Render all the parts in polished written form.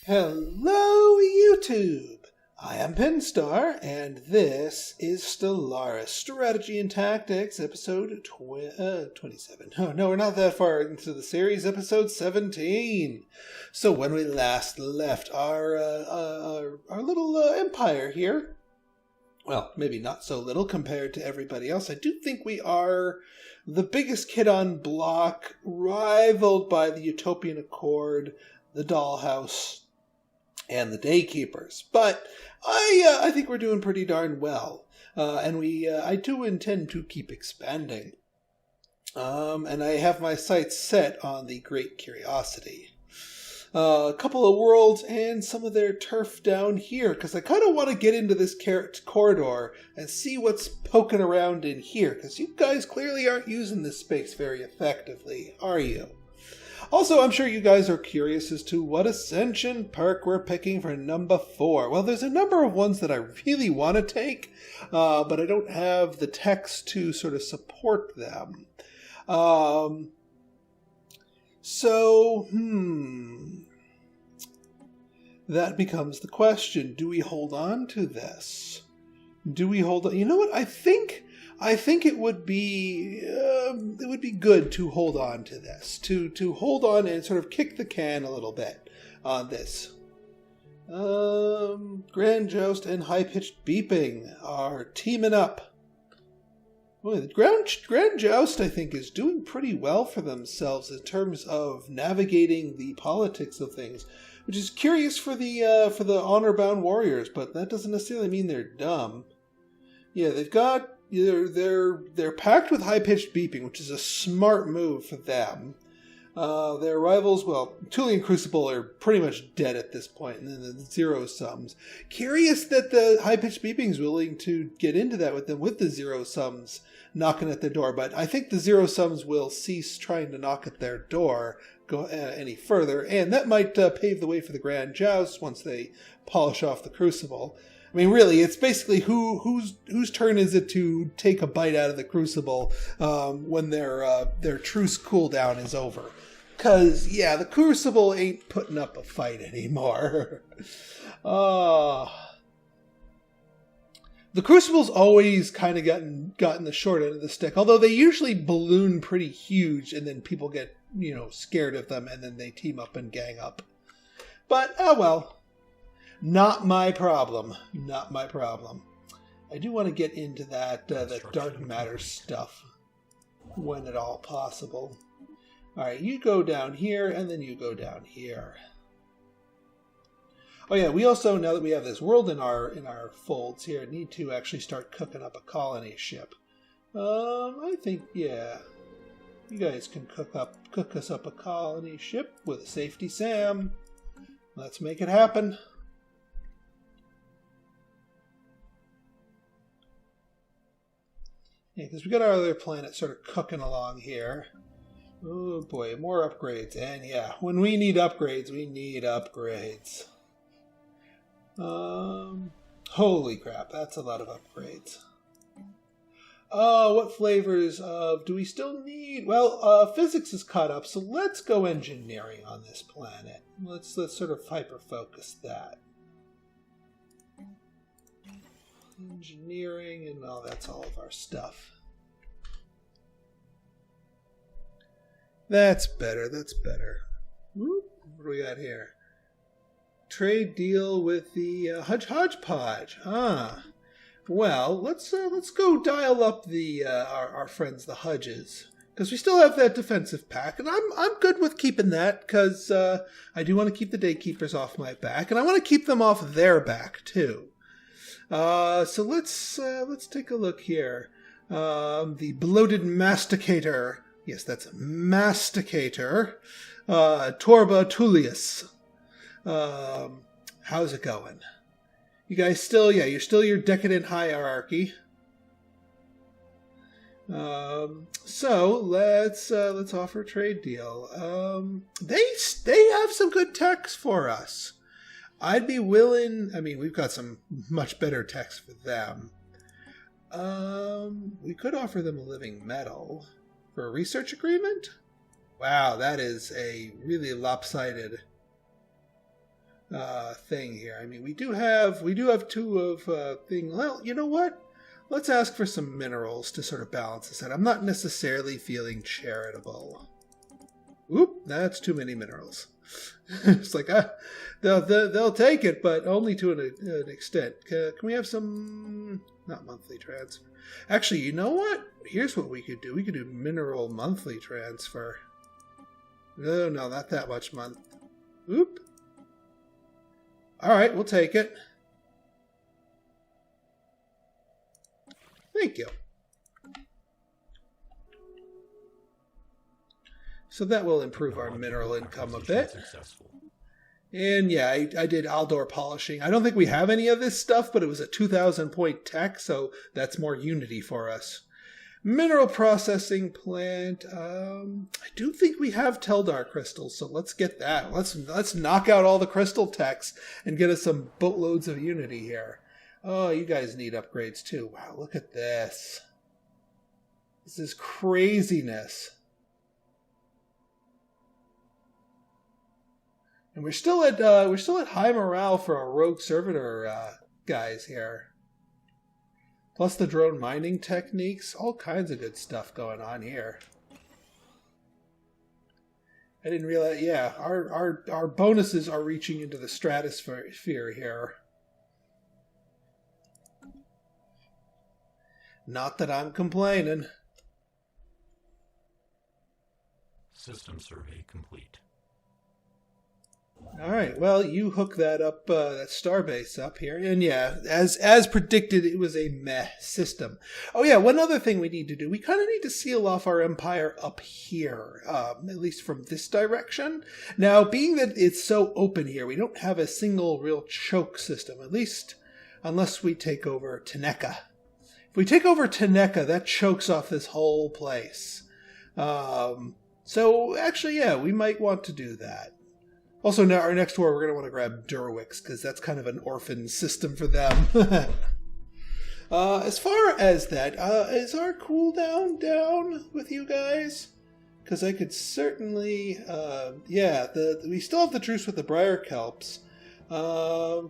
Hello, YouTube! I am Pinstar, and this is Stellaris Strategy and Tactics, episode 27. Oh, no, we're not that far into the series, episode 17. So when we last left our little empire here, well, maybe not so little compared to everybody else, I do think we are the biggest kid on block, rivaled by the Utopian Accord, the Dollhouse, and the Daykeepers. But I think we're doing pretty darn well. And I do intend to keep expanding. And I have my sights set on the Great Curiosity. A couple of worlds and some of their turf down here, because I kind of want to get into this corridor and see what's poking around in here, because you guys clearly aren't using this space very effectively, are you? Also, I'm sure you guys are curious as to what Ascension perk we're picking for number 4. Well, there's a number of ones that I really want to take, but I don't have the text to sort of support them. That becomes the question. Do we hold on to this? Do we hold on? You know what? I think it would be good to hold on to this, to hold on and sort of kick the can a little bit on this. Grand Joust and High Pitched Beeping are teaming up. Boy, the Grand Joust, I think, is doing pretty well for themselves in terms of navigating the politics of things, which is curious for the honor-bound warriors, but that doesn't necessarily mean they're dumb. Yeah, they've got. They're packed with high-pitched beeping, which is a smart move for them. Their rivals, well, Thule and Crucible are pretty much dead at this point, and then the zero sums. Curious that the high-pitched beeping is willing to get into that with them with the zero sums knocking at their door, but I think the zero sums will cease trying to knock at their door any further, and that might pave the way for the Grand Joust once they polish off the Crucible. I mean, really, it's basically whose turn is it to take a bite out of the Crucible when their truce cooldown is over? Because, yeah, the Crucible ain't putting up a fight anymore. The Crucible's always kind of gotten the short end of the stick, although they usually balloon pretty huge, and then people get, scared of them, and then they team up and gang up. But, oh well. Not my problem. Not my problem. I do want to get into that dark matter stuff when at all possible. Alright, you go down here, and then you go down here. Oh yeah, we also, now that we have this world in our folds here, need to actually start cooking up a colony ship. I think, yeah, you guys can cook us up a colony ship with a safety SAM. Let's make it happen. Yeah, because we got our other planet sort of cooking along here. Oh boy, more upgrades. And yeah, when we need upgrades, we need upgrades. Holy crap, that's a lot of upgrades. Oh, what flavors of do we still need? Well, physics is caught up, so let's go engineering on this planet. Let's sort of hyper-focus that. Engineering, and that's all of our stuff. That's better, that's better. Whoop, what do we got here? Trade deal with the Hodgepodge. Well, let's go dial up our friends, the Hudges, because we still have that defensive pack, and I'm good with keeping that, because I do want to keep the Daykeepers off my back, and I want to keep them off their back too. So let's take a look here. The Bloated Masticator. Yes, that's a Masticator. Torba Tullius. How's it going? You guys still, you're still your decadent hierarchy. So let's offer a trade deal. They have some good techs for us. I'd be willing. I mean, we've got some much better techs for them. We could offer them a living metal for a research agreement. Wow, that is a really lopsided. thing here. I mean, we do have two of thing. Well, you know what? Let's ask for some minerals to sort of balance this out. I'm not necessarily feeling charitable. Oop, that's too many minerals. It's like, they'll take it, but only to an extent. Can we have some, not monthly transfer? Actually, you know what? Here's what we could do. We could do mineral monthly transfer. No, not that much month. Oop. All right, we'll take it. Thank you. So that will improve our mineral income a bit. And yeah, I did Aldor polishing. I don't think we have any of this stuff, but it was a 2,000 point tech, so that's more Unity for us. Mineral processing plant. I do think we have Teldar crystals, so let's get that. Let's knock out all the crystal techs and get us some boatloads of Unity here. Oh, you guys need upgrades too. Wow, look at this. This is craziness. And we're still at high morale for our rogue servitor guys here. Plus the drone mining techniques, all kinds of good stuff going on here. I didn't realize. Yeah, our bonuses are reaching into the stratosphere here. Not that I'm complaining. System survey complete. All right, well, you hook that up, that starbase up here, and yeah, as predicted, it was a meh system. Oh yeah, one other thing we need to do, we kind of need to seal off our empire up here, at least from this direction. Now, being that it's so open here, we don't have a single real choke system, at least unless we take over Teneka. If we take over Teneka, that chokes off this whole place. So actually, yeah, we might want to do that. Also, now our next war, we're going to want to grab Durwix, because that's kind of an orphan system for them. As far as that, is our cooldown down with you guys? Because I could certainly, yeah, we still have the truce with the Briar Kelps.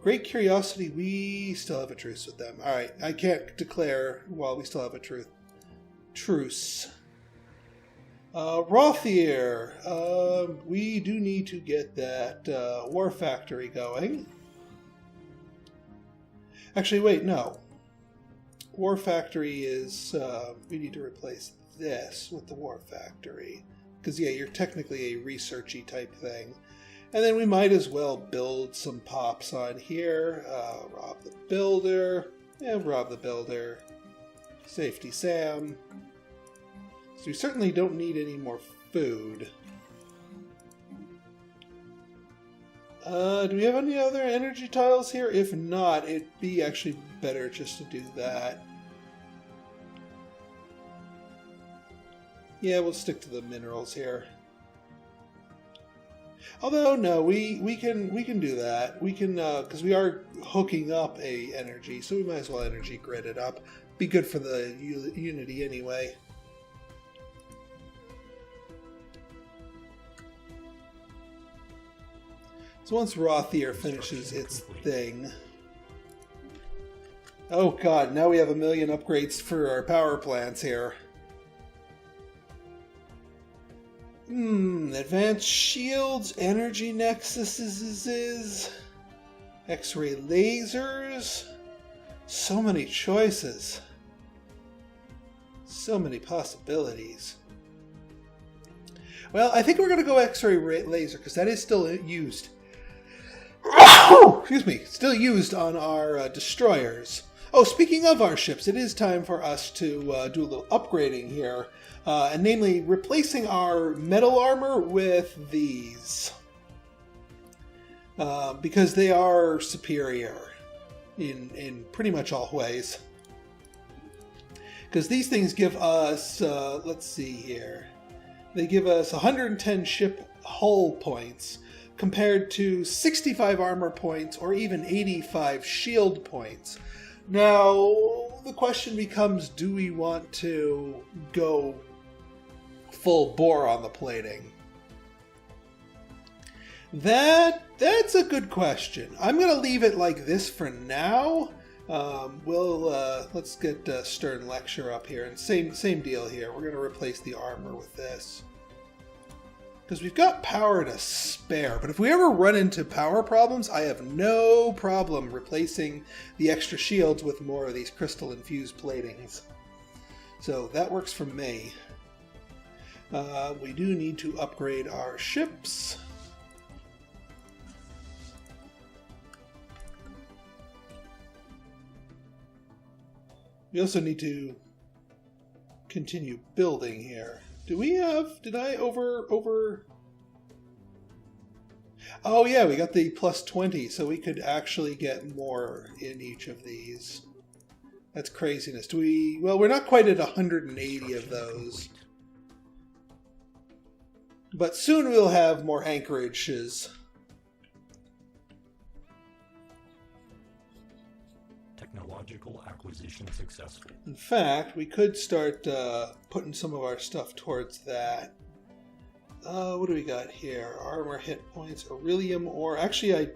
Great Curiosity, we still have a truce with them. Alright, I can't declare while we still have a truce. Rothier, we do need to get that war factory going. Actually, wait, no. War factory is, we need to replace this with the war factory. Because, yeah, you're technically a researchy type thing. And then we might as well build some pops on here. Rob the Builder, and Rob the Builder. Safety Sam. So we certainly don't need any more food. Do we have any other energy tiles here? If not, it'd be actually better just to do that. Yeah, we'll stick to the minerals here. Although no, we can do that. We can because we are hooking up a energy, so we might as well energy grid it up. Be good for the Unity anyway. So once Rothier finishes its thing... Oh god, now we have 1 million upgrades for our power plants here. Advanced shields, energy nexuses, X-ray lasers. So many choices. So many possibilities. Well, I think we're going to go X-ray laser because that is still used. Excuse me, still used on our destroyers. Oh, speaking of our ships, it is time for us to do a little upgrading here, and namely replacing our metal armor with these, because they are superior in pretty much all ways. Because these things give us, let's see here, they give us 110 ship hull points, compared to 65 armor points or even 85 shield points. Now, the question becomes, do we want to go full bore on the plating? That's a good question. I'm going to leave it like this for now. Let's get Stern Lecture up here, and same deal here. We're going to replace the armor with this. Because we've got power to spare, but if we ever run into power problems, I have no problem replacing the extra shields with more of these crystal-infused platings. So that works for me. We do need to upgrade our ships. We also need to continue building here. Did I over... Oh yeah, we got the plus 20, so we could actually get more in each of these. That's craziness. Well, we're not quite at 180 of those. But soon we'll have more anchorages. Technological acquisition successful. In fact, we could start putting some of our stuff towards that. What do we got here? Armor, hit points, beryllium ore. Actually, I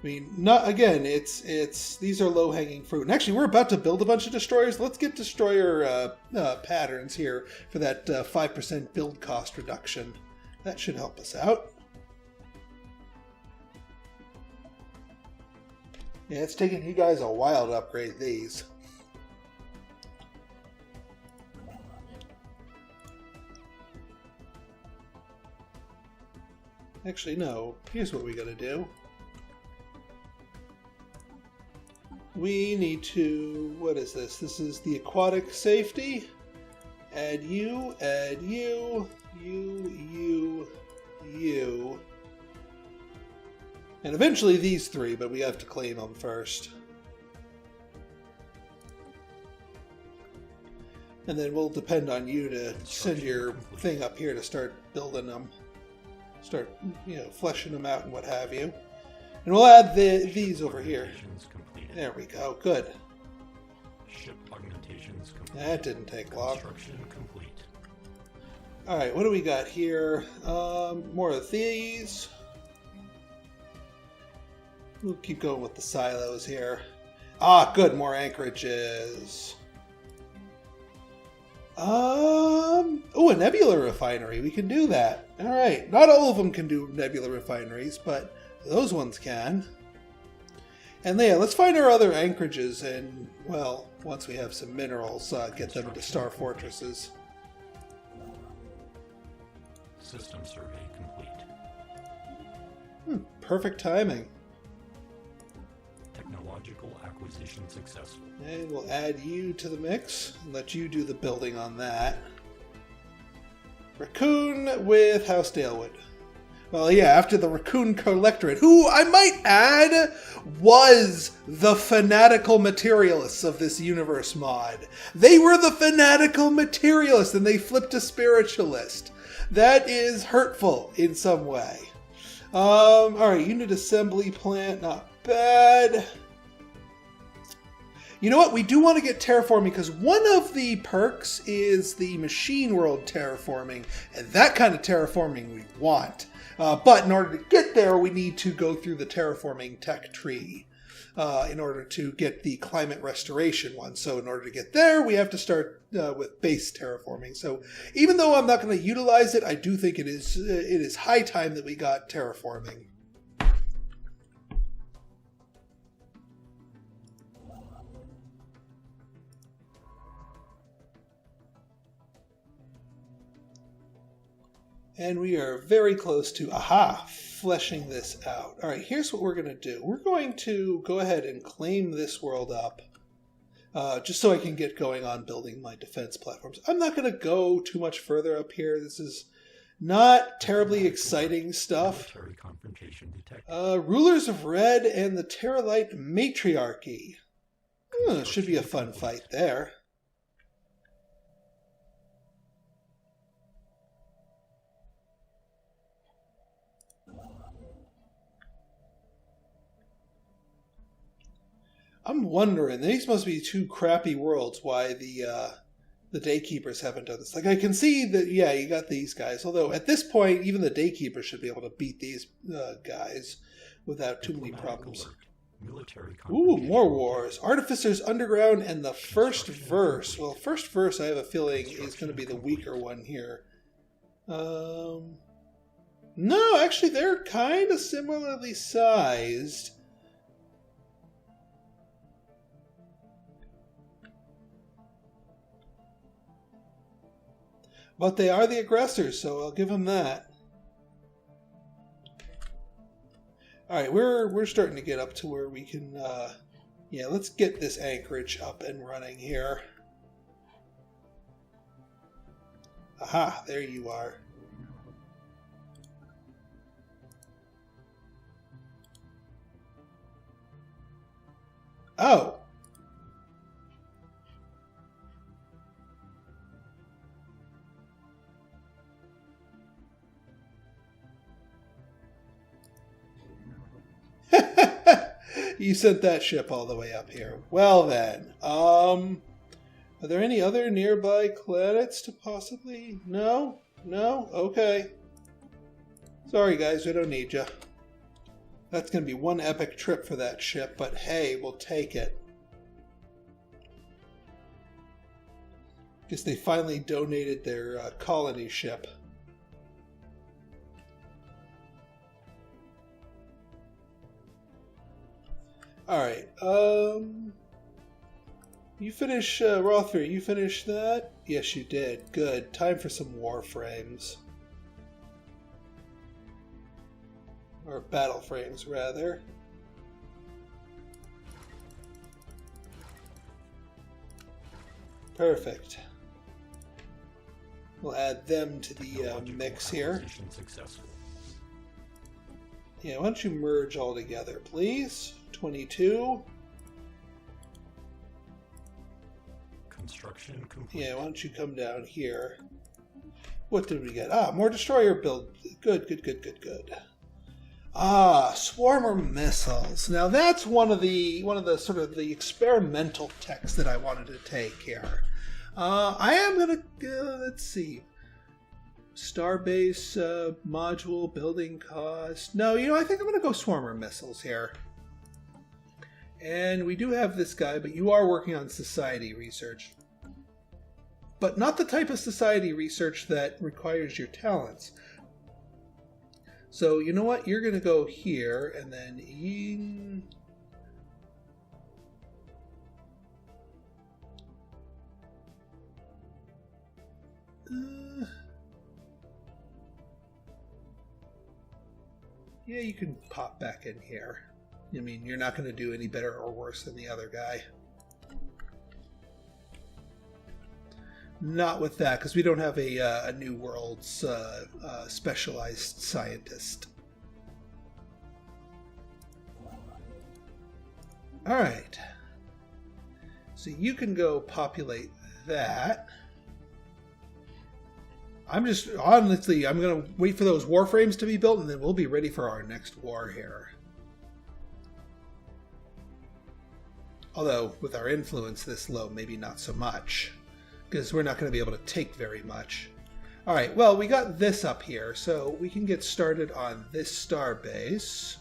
mean, not again. It's these are low hanging fruit. And actually, we're about to build a bunch of destroyers. Let's get destroyer patterns here for that 5% build cost reduction. That should help us out. Yeah, it's taking you guys a while to upgrade these. Actually, no. Here's what we gotta do. We need to... What is this? This is the aquatic safety. Add you, you. And eventually these three, but we have to claim them first. And then we'll depend on you to send your thing up here to start building them. Start, fleshing them out and what have you. And we'll add these over here. There we go. Good. Ship augmentations complete. That didn't take long. Construction complete. All right, what do we got here? More of these. We'll keep going with the silos here. Ah, good. More anchorages. Oh, a nebula refinery. We can do that. All right. Not all of them can do nebula refineries, but those ones can. And yeah, let's find our other anchorages and, well, once we have some minerals, get them into star fortresses. System survey complete. Perfect timing. Technological acquisition successful. And we'll add you to the mix and let you do the building on that. Raccoon with House Dalewood. Well, yeah, after the Raccoon Collectorate, who I might add was the fanatical materialists of this universe mod. They were the fanatical materialists and they flipped to spiritualist. That is hurtful in some way. Alright, unit assembly plant, not bad. You know what? We do want to get terraforming because one of the perks is the machine world terraforming, and that kind of terraforming we want. But in order to get there, we need to go through the terraforming tech tree in order to get the climate restoration one. So in order to get there, we have to start with base terraforming. So even though I'm not going to utilize it, I do think it is high time that we got terraforming. And we are very close to, fleshing this out. All right, here's what we're going to do. We're going to go ahead and claim this world up, just so I can get going on building my defense platforms. I'm not going to go too much further up here. This is not terribly exciting stuff. Confrontation detected. Rulers of Red and the Terralite Matriarchy. Should be a fun fight there. I'm wondering, these must be two crappy worlds, why the the Daykeepers haven't done this. Like, I can see that, yeah, you got these guys. Although, at this point, even the Daykeepers should be able to beat these guys without too many problems. Military Ooh, more wars. Artificers Underground and the first verse. Well, first verse, I have a feeling, is going to be the weaker one here. No, actually, they're kind of similarly sized. But they are the aggressors, so I'll give them that. Alright, we're starting to get up to where we can, yeah, let's get this anchorage up and running here. Aha, there you are. Oh! You sent that ship all the way up here. Well then, are there any other nearby planets to possibly... No? No? Okay. Sorry guys, we don't need you. That's going to be one epic trip for that ship, but hey, we'll take it. Guess they finally donated their colony ship. Alright, you finish, Rothfer, you finished that? Yes, you did. Good. Time for some warframes. Or battle frames, rather. Perfect. We'll add them to the mix here. Yeah, why don't you merge all together, please? 22. Construction complete. Yeah, why don't you come down here? What did we get? Ah, more destroyer build. Good, good, good, good, good. Ah, swarmer missiles. Now that's one of the sort of the experimental techs that I wanted to take here. I am gonna let's see. Starbase module building cost. No, you know, I think I'm gonna go swarmer missiles here. And we do have this guy, but you are working on society research. But not the type of society research that requires your talents. So, you know what? You're going to go here, and then... yeah, you can pop back in here. I mean, you're not going to do any better or worse than the other guy. Not with that, because we don't have a New Worlds specialized scientist. Alright. So you can go populate that. I'm just, honestly, I'm going to wait for those warframes to be built, and then we'll be ready for our next war here. Although, with our influence this low, maybe not so much. Because we're not going to be able to take very much. Alright, well, we got this up here, so we can get started on this star base.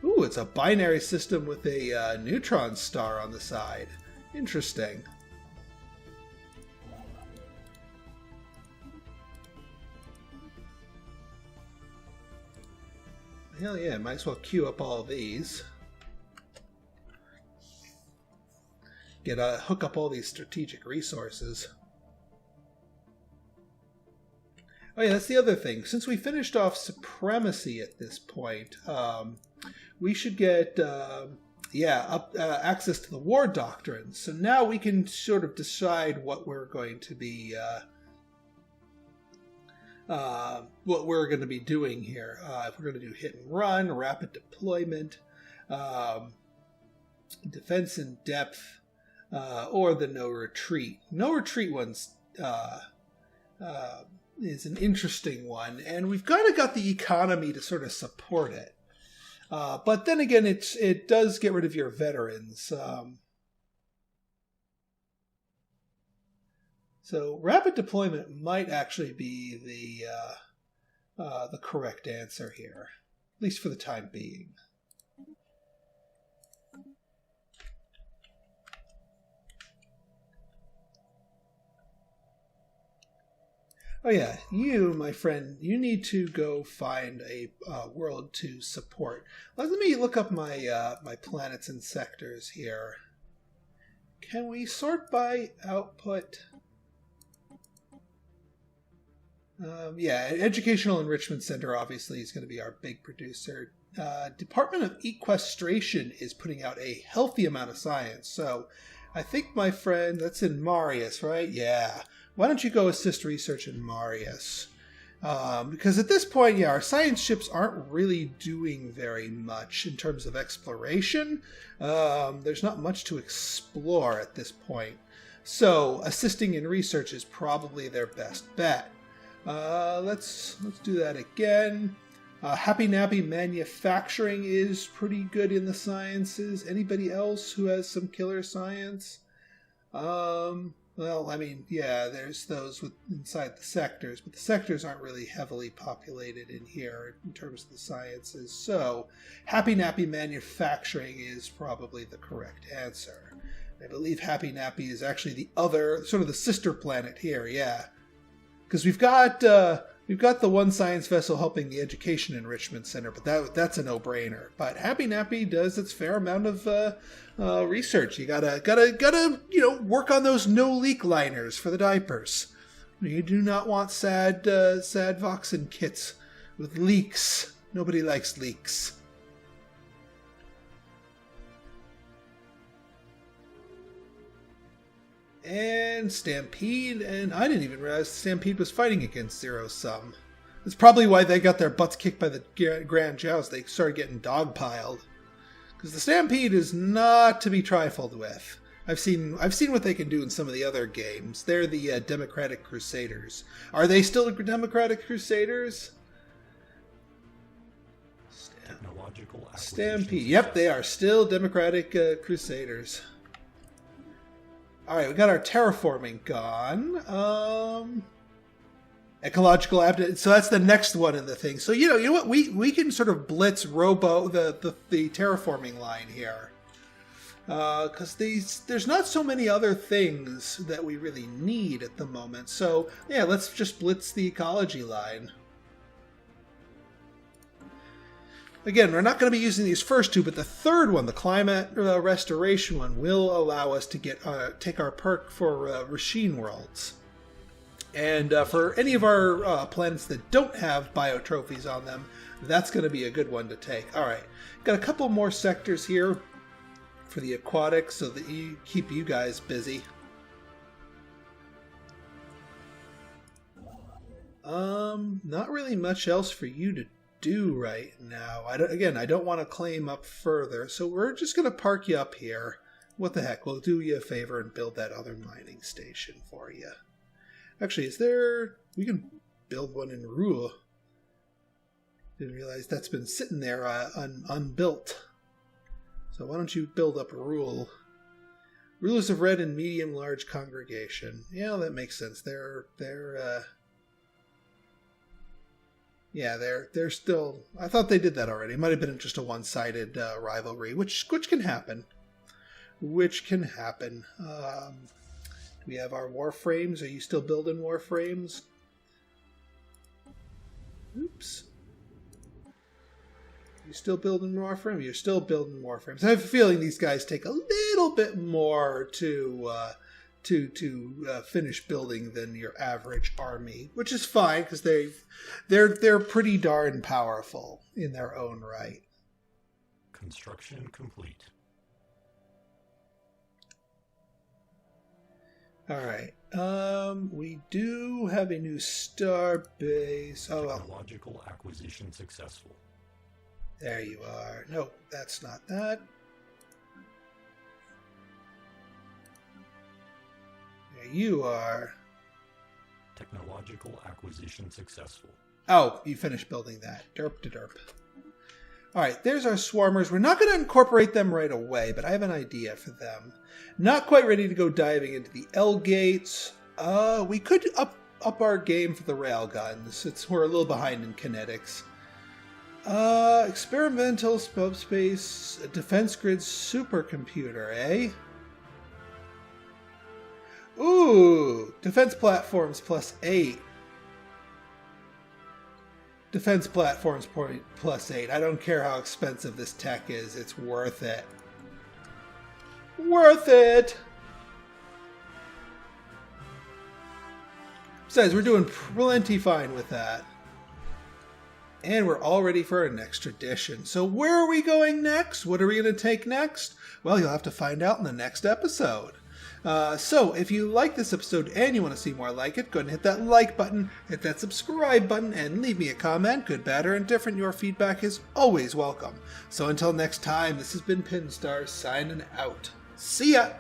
Ooh, it's a binary system with a neutron star on the side. Interesting. Hell yeah, might as well queue up all these. Hook up all these strategic resources. Oh yeah, that's the other thing. Since we finished off supremacy at this point, we should get access to the war doctrine. So now we can sort of decide what we're going to be doing here. If we're going to do hit and run, rapid deployment, defense in depth. Or the no retreat. No retreat one's is an interesting one, and we've kind of got the economy to sort of support it. But then again, it does get rid of your veterans. So rapid deployment might actually be the correct answer here, at least for the time being. Oh yeah, you, my friend, you need to go find a world to support. Let me look up my my planets and sectors here. Can we sort by output? Yeah, Educational Enrichment Center obviously is going to be our big producer. Department of Equestration is putting out a healthy amount of science. So I think, my friend, that's in Marius, right? Yeah. Why don't you go assist research in Marius? Because at this point, yeah, our science ships aren't really doing very much in terms of exploration. There's not much to explore at this point. So assisting in research is probably their best bet. Let's do that again. Happy Nappy Manufacturing is pretty good in the sciences. Anybody else who has some killer science? Well, I mean, yeah, there's those inside the sectors, but the sectors aren't really heavily populated in here in terms of the sciences. So, Happy Nappy Manufacturing is probably the correct answer. I believe Happy Nappy is actually the other, sort of the sister planet here, yeah. Because we've got the one science vessel helping the Education Enrichment Center, but that's a no-brainer. But Happy Nappy does its fair amount of research. You gotta work on those no-leak liners for the diapers. You do not want sad Voxen kits with leaks. Nobody likes leaks. And Stampede, and I didn't even realize Stampede was fighting against Zero Sum. That's probably why they got their butts kicked by the Grand Joust. They started getting dogpiled. Because the Stampede is not to be trifled with. I've seen what they can do in some of the other games. They're the Democratic Crusaders. Are they still Democratic Crusaders? Stampede. Yep, they are still Democratic Crusaders. Alright, we got our terraforming gone. Ecological aptitude. So that's the next one in the thing. So you know what? We can sort of blitz robo the terraforming line here. Because there's not so many other things that we really need at the moment. So yeah, let's just blitz the ecology line. Again, we're not going to be using these first two, but the third one, the climate restoration one, will allow us to take our perk for Rasheen worlds. And for any of our planets that don't have biotrophies on them, that's going to be a good one to take. All right, got a couple more sectors here for the aquatics so that you keep you guys busy. Not really much else for you to do right now. I don't want to claim up further, so we're just going to park you up here. What the heck, we'll do you a favor and build that other mining station for you. Actually, we can build one in Rule. Didn't realize that's been sitting there unbuilt. So why don't you build up Rule? Rulers of Red and medium large congregation. Yeah, that makes sense. They're still... I thought they did that already. It might have been just a one-sided rivalry, which can happen. Do we have our warframes? Are you still building warframes? Oops. You still building warframes? You're still building warframes. I have a feeling these guys take a little bit more to finish building than your average army, which is fine because they're pretty darn powerful in their own right. Construction complete. All right. We do have a new star base. Oh, well. Technological acquisition successful. There you are. No, that's not that. There you are. Technological acquisition successful. Oh, you finished building that. Derp to derp. All right, there's our swarmers. We're not going to incorporate them right away, but I have an idea for them. Not quite ready to go diving into the L gates. We could up our game for the railguns. We're a little behind in kinetics. Experimental subspace defense grid supercomputer, eh? Ooh, defense platforms +8. Defense platforms +8. I don't care how expensive this tech is. It's worth it. Worth it! Besides, we're doing plenty fine with that. And we're all ready for our next tradition. So where are we going next? What are we going to take next? Well, you'll have to find out in the next episode. So if you like this episode and you want to see more like it, go ahead and hit that like button, hit that subscribe button, and leave me a comment. Good, bad, or indifferent. Your feedback is always welcome. So until next time, this has been Pinstar signing out. See ya!